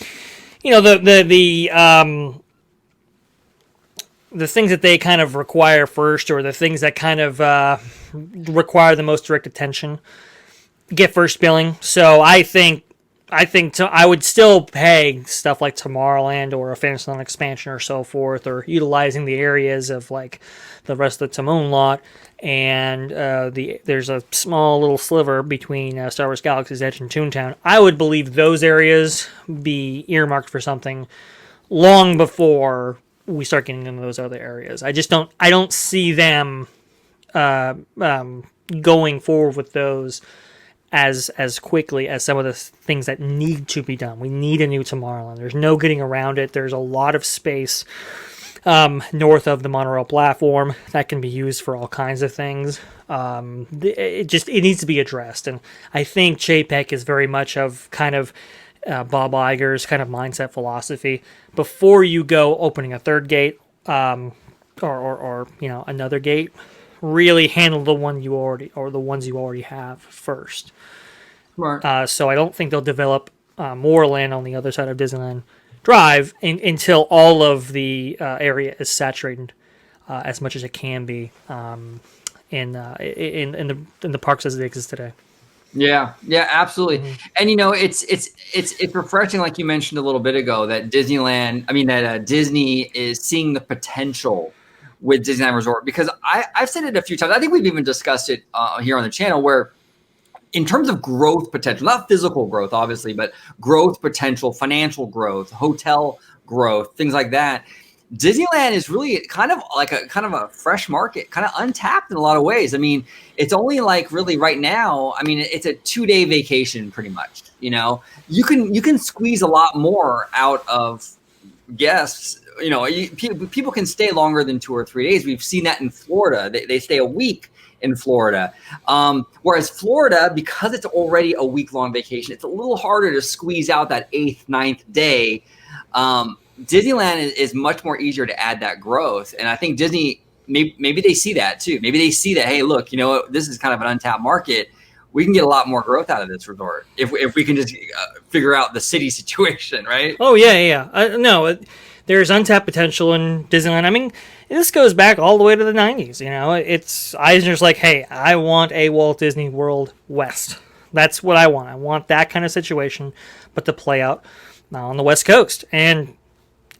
S2: the things that they kind of require first, or the things that kind of require the most direct attention, get first billing. So I think I would still pay stuff like Tomorrowland or a Fantasyland expansion or so forth, or utilizing the areas of like the rest of the Timon lot, and there's a small little sliver between Star Wars Galaxy's Edge and Toontown. I would believe those areas be earmarked for something long before we start getting into those other areas. I don't see them going forward with those as quickly as some of the things that need to be done. We need a new Tomorrowland. There's no getting around it. There's a lot of space north of the monorail platform that can be used for all kinds of things. It needs to be addressed, and I think JPEG is very much of kind of Bob Iger's kind of mindset philosophy. Before you go opening a third gate, or another gate, really handle the ones you already have first.
S1: Right.
S2: So I don't think they'll develop more land on the other side of Disneyland Drive until all of the area is saturated as much as it can be in the parks as they exist today.
S1: Yeah, absolutely.
S2: Mm-hmm.
S1: And it's refreshing, like you mentioned a little bit ago, that Disney is seeing the potential with Disneyland Resort, because I've said it a few times. I think we've even discussed it here on the channel, where in terms of growth potential, not physical growth, obviously, but growth potential, financial growth, hotel growth, things like that, Disneyland is really kind of a fresh market, kind of untapped in a lot of ways. I mean, it's only like really right now, I mean, it's a 2-day vacation pretty much. You can squeeze a lot more out of guests. People can stay longer than 2 or 3 days. We've seen that in Florida. They stay a week in Florida. Whereas Florida, because it's already a week-long vacation, it's a little harder to squeeze out that 8th, 9th day. Disneyland is much more easier to add that growth. And I think Disney, maybe they see that too. Maybe they see that, hey, look, this is kind of an untapped market. We can get a lot more growth out of this resort if we can just figure out the city situation, right?
S2: Oh, yeah. No, there's untapped potential in Disneyland. I mean, this goes back all the way to the 90s. It's Eisner's like, hey, I want a Walt Disney World West. That's what I want. I want that kind of situation, but to play out on the West Coast. And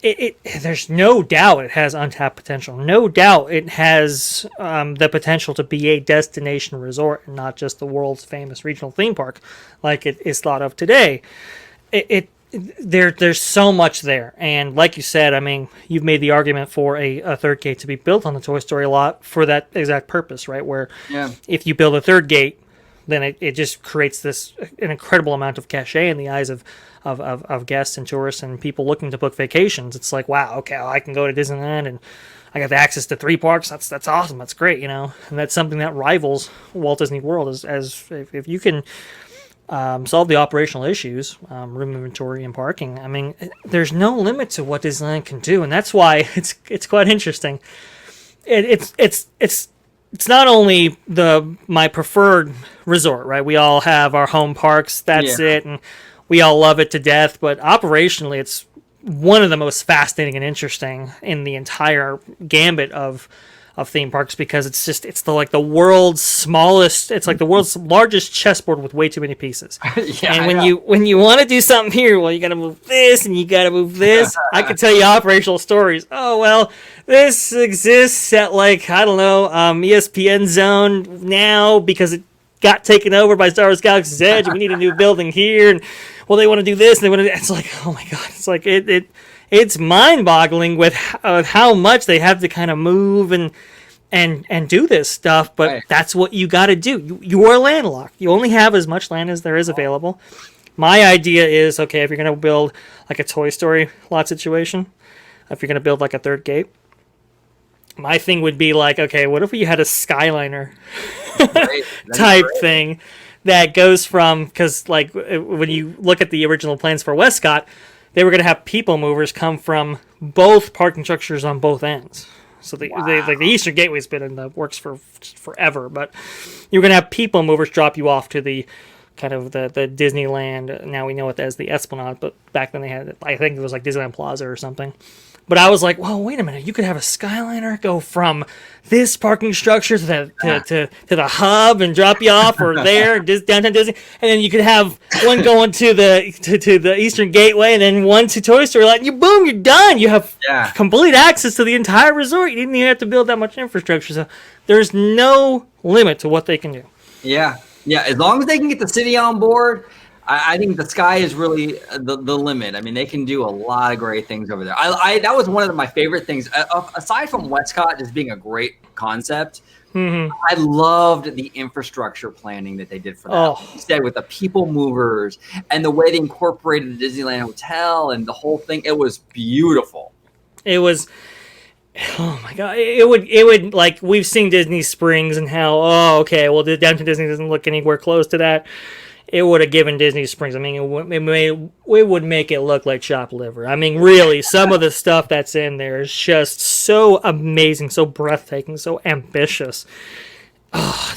S2: there's no doubt it has untapped potential. No doubt it has the potential to be a destination resort and not just the world's famous regional theme park like it is thought of today. There's so much there, and like you said, I mean, you've made the argument for a third gate to be built on the Toy Story lot for that exact purpose, right? Where if you build a third gate, then it just creates an incredible amount of cachet in the eyes of guests and tourists and people looking to book vacations. It's like, wow, okay, I can go to Disneyland and I got the access to 3 parks. That's awesome. That's great, and that's something that rivals Walt Disney World as if you can solve the operational issues, room inventory and parking. I mean, there's no limit to what Disneyland can do, and that's why it's quite interesting. It's not only my preferred resort, right? We all have our home parks. That's it, and we all love it to death. But operationally, it's one of the most fascinating and interesting in the entire gambit of theme parks, because it's the world's smallest. It's like the world's largest chessboard with way too many pieces. And when you want to do something here, well, you got to move this and you got to move this. I can tell you operational stories. Oh well, this exists at ESPN Zone now because it got taken over by Star Wars Galaxy's Edge, and we need a new building here. And well, they want to do this, and they want to. It's like, oh my god, it's like it's mind-boggling with how much they have to kind of move and do this stuff, but that's what you got to do. You are landlocked. You only have as much land as there is available. My idea is, okay, if you're going to build like a Toy Story lot situation, if you're going to build like a third gate, my thing would be like, okay, what if you had a Skyliner type thing that goes from, because like when you look at the original plans for Westcott, they were going to have people movers come from both parking structures on both ends. So the Eastern Gateway's been in the works for forever, but you're going to have people movers drop you off to the kind of the Disneyland. Now we know it as the Esplanade, but back then they had, I think it was like Disneyland Plaza or something. But I was like, well, wait a minute. You could have a Skyliner go from this parking structure to the hub and drop you off, or there, downtown Disney, and then you could have one going to the Eastern Gateway, and then one to Toy Story Land. You're done. You have complete access to the entire resort. You didn't even have to build that much infrastructure. So there's no limit to what they can do.
S1: Yeah. As long as they can get the city on board, I think the sky is really the limit. I mean, they can do a lot of great things over there. That was one of my favorite things. Aside from Westcott just being a great concept, I loved the infrastructure planning that they did for that. Like you said, with the people movers and the way they incorporated the Disneyland Hotel and the whole thing. It was beautiful.
S2: It was... Oh my god! It would like, we've seen Disney Springs and how the Downtown Disney doesn't look anywhere close to that. It would have given Disney Springs. I mean, it would make it look like chopped liver. I mean, really, some of the stuff that's in there is just so amazing, so breathtaking, so ambitious. Oh,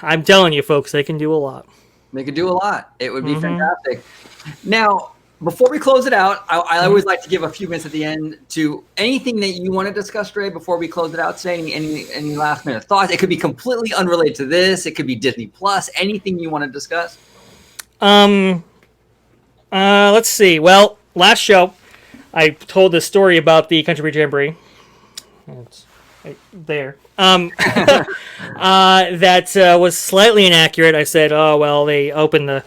S2: I'm telling you, folks, they can do a lot.
S1: They could do a lot. It would be fantastic. Now, before we close it out, I always like to give a few minutes at the end to anything that you want to discuss, Dre, before we close it out. Say any last minute thoughts. It could be completely unrelated to this. It could be Disney Plus. Anything you want to discuss?
S2: Let's see. Well, last show, I told the story about the Country Beach Jamboree. It's right there. That was slightly inaccurate. I said, they opened the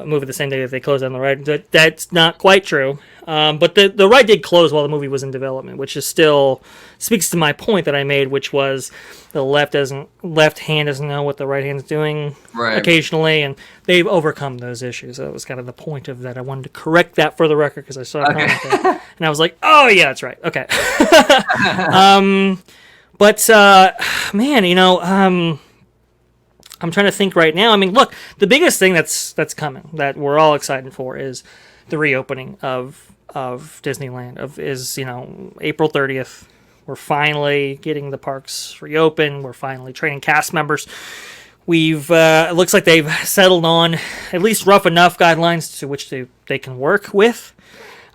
S2: movie the same day that they closed down the ride. That's not quite true. But the ride did close while the movie was in development, which is still speaks to my point that I made, which was the left hand doesn't know what the right hand's doing occasionally, and they've overcome those issues. That was kind of the point of that. I wanted to correct that for the record because I saw a comment there, and I was like, oh yeah, that's right. Okay. But man, I'm trying to think right now. I mean, look, the biggest thing that's coming that we're all excited for is the reopening of Disneyland. Is April 30th. We're finally getting the parks reopened. We're finally training cast members. It looks like they've settled on at least rough enough guidelines to which they can work with.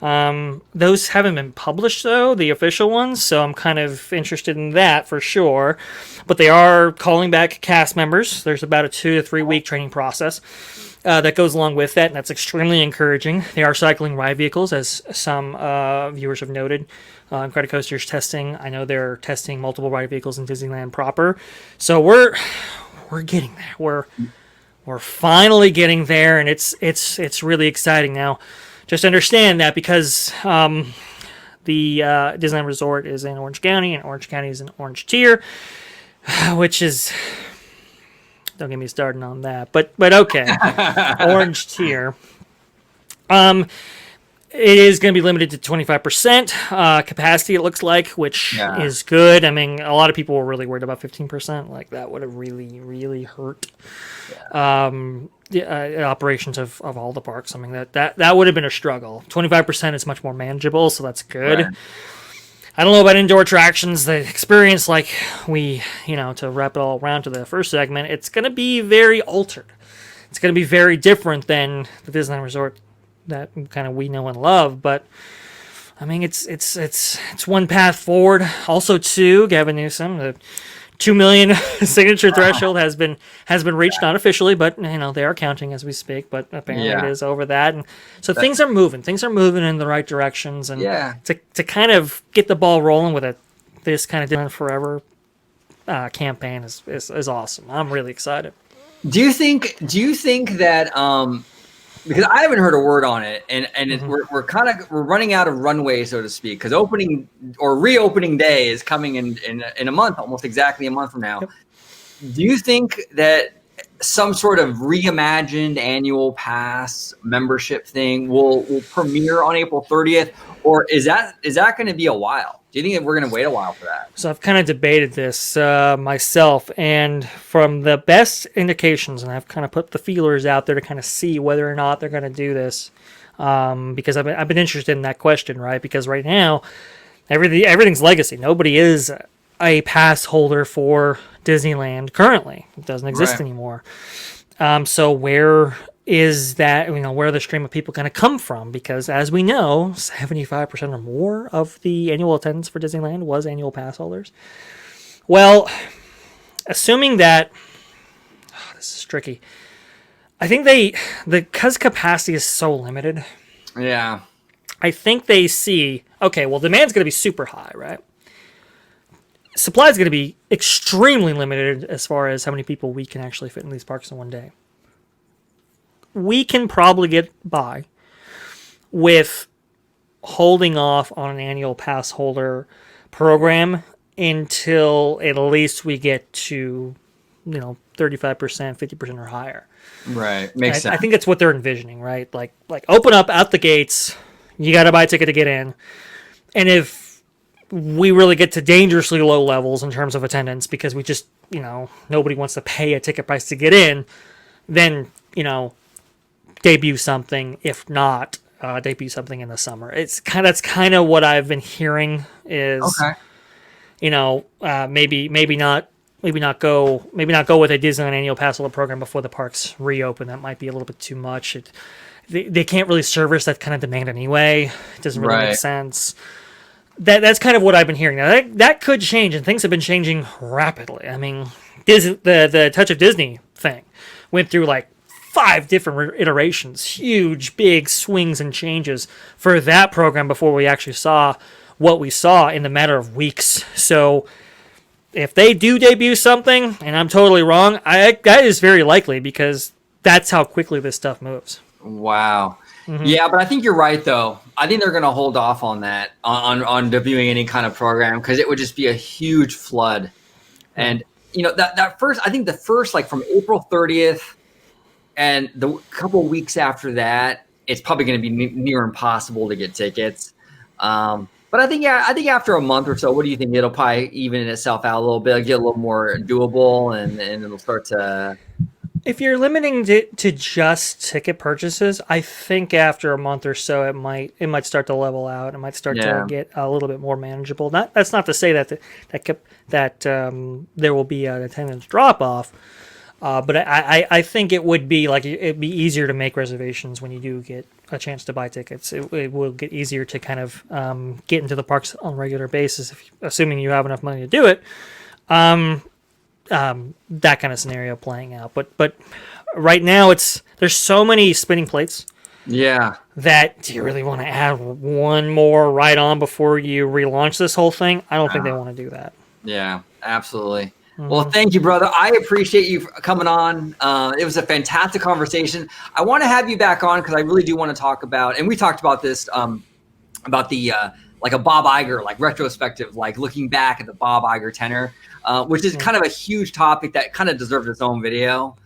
S2: Those haven't been published, though, the official ones, so I'm kind of interested in that for sure. But they are calling back cast members. There's about a 2 to 3 week training process that goes along with that, and that's extremely encouraging. They are cycling ride vehicles, as some viewers have noted. Incredicoaster's testing. I know they're testing multiple ride vehicles in Disneyland proper. So we're getting there. We're finally getting there, and it's really exciting now. Just understand that because the Disneyland Resort is in Orange County, and Orange County is an orange tier, which is... Don't get me started on that. But okay. Orange tier. It is going to be limited to 25% capacity, it looks like, which is good. I mean, a lot of people were really worried about 15%. Like, that would have really, really hurt the operations of all the parks. I mean, that would have been a struggle. 25% is much more manageable, so that's good. Right. I don't know about indoor attractions. The experience, like to wrap it all around to the first segment, it's going to be very altered. It's going to be very different than the Disneyland Resort that kind of we know and love. But I mean, it's one path forward. Also, too, Gavin Newsom, the 2 million signature threshold has been reached, not officially, but they are counting as we speak. But apparently it is over that, and so things are moving. Things are moving in the right directions, and to kind of get the ball rolling with this kind of Disneyland Forever campaign is awesome. I'm really excited. Do you think that because I haven't heard a word on it, and we're running out of runway, so to speak, because opening or reopening day is coming in a month, almost exactly a month from now. Yep. Do you think that some sort of reimagined annual pass membership thing will premiere on April 30th, or is that going to be a while? Do you think that we're going to wait a while for that? So I've kind of debated this myself, and from the best indications, and I've kind of put the feelers out there to kind of see whether or not they're going to do this, because I've been interested in that question, right? Because right now, everything's legacy. Nobody is a pass holder for Disneyland currently. It doesn't exist anymore. So where is that, where the stream of people going to come from? Because as we know, 75% or more of the annual attendance for Disneyland was annual pass holders. Well, assuming that, this is tricky. I think because capacity is so limited.
S1: Yeah.
S2: I think they see, okay, well, demand's going to be super high, right? Supply is going to be extremely limited as far as how many people we can actually fit in these parks in one day. We can probably get by with holding off on an annual pass holder program until at least we get to, 35%, 50% or higher.
S1: Right. Makes sense.
S2: I think that's what they're envisioning, right? Like open up out the gates. You got to buy a ticket to get in. And if we really get to dangerously low levels in terms of attendance because we just, nobody wants to pay a ticket price to get in, then, debut something. If not, debut something in the summer. That's kind of what I've been hearing is,
S1: okay.
S2: maybe not go with a Disneyland annual pass holder program before the parks reopen. That might be a little bit too much. They can't really service that kind of demand anyway. It doesn't really make sense. That's kind of what I've been hearing. Now that could change, and things have been changing rapidly. I mean, the Touch of Disney thing went through like 5 different iterations, huge, big swings and changes for that program before we actually saw what we saw in the matter of weeks. So if they do debut something, and I'm totally wrong, that is very likely because that's how quickly this stuff moves.
S1: Wow. Mm-hmm. Yeah, but I think you're right, though. I think they're going to hold off on that, on debuting any kind of program, because it would just be a huge flood. And, that first, I think the first, like from April 30th and the couple of weeks after that, it's probably going to be near impossible to get tickets. But I think after a month or so, what do you think? It'll probably even itself out a little bit, get a little more doable, and it'll start to.
S2: If you're limiting it to just ticket purchases, I think after a month or so, it might start to level out. It might start to get a little bit more manageable. That's not to say that there will be an attendance drop off, but I think it would be it'd be easier to make reservations when you do get a chance to buy tickets. It will get easier to kind of get into the parks on a regular basis, assuming you have enough money to do it. That kind of scenario playing out, but right now there's so many spinning plates.
S1: Yeah.
S2: That do you really want to add one more right on before you relaunch this whole thing? I don't think they want to do that. Yeah,
S1: absolutely. Mm-hmm. Well, thank you, brother. I appreciate you coming on. It was a fantastic conversation. I want to have you back on because I really do want to talk about, and we talked about this, about the like a Bob Iger, like retrospective, like looking back at the Bob Iger tenure, which is kind of a huge topic that kind of deserves its own video.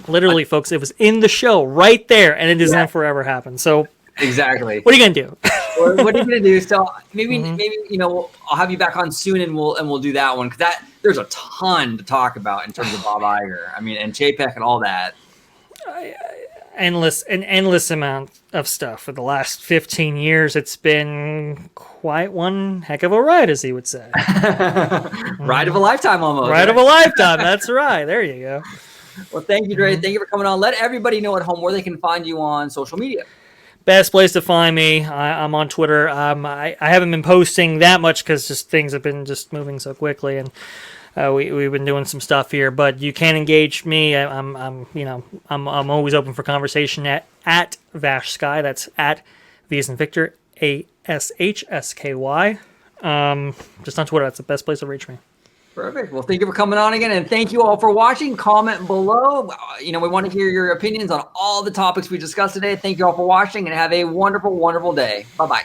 S2: Literally, folks, it was in the show right there, and it doesn't forever happen. So
S1: exactly,
S2: what are you gonna do?
S1: What are you gonna do? So maybe I'll have you back on soon, and we'll do that one because there's a ton to talk about in terms of Bob Iger. I mean, and JPEG and all that.
S2: An endless amount of stuff for the last 15 years. It's been quite one heck of a ride, as he would say.
S1: Ride of a lifetime, almost.
S2: Ride of a lifetime. That's right. There you go.
S1: Well, thank you, Dre. Thank you for coming on. Let everybody know at home where they can find you on social media.
S2: Best place to find me. I'm on Twitter. I haven't been posting that much because just things have been just moving so quickly, and we've been doing some stuff here. But you can engage me. I'm always open for conversation at VashSky. That's at V as in Victor, ASHSKY. Just on Twitter. That's the best place to reach me.
S1: Perfect. Well, thank you for coming on again, and thank you all for watching. Comment below. We want to hear your opinions on all the topics we discussed today. Thank you all for watching, and have a wonderful, wonderful day. Bye-bye.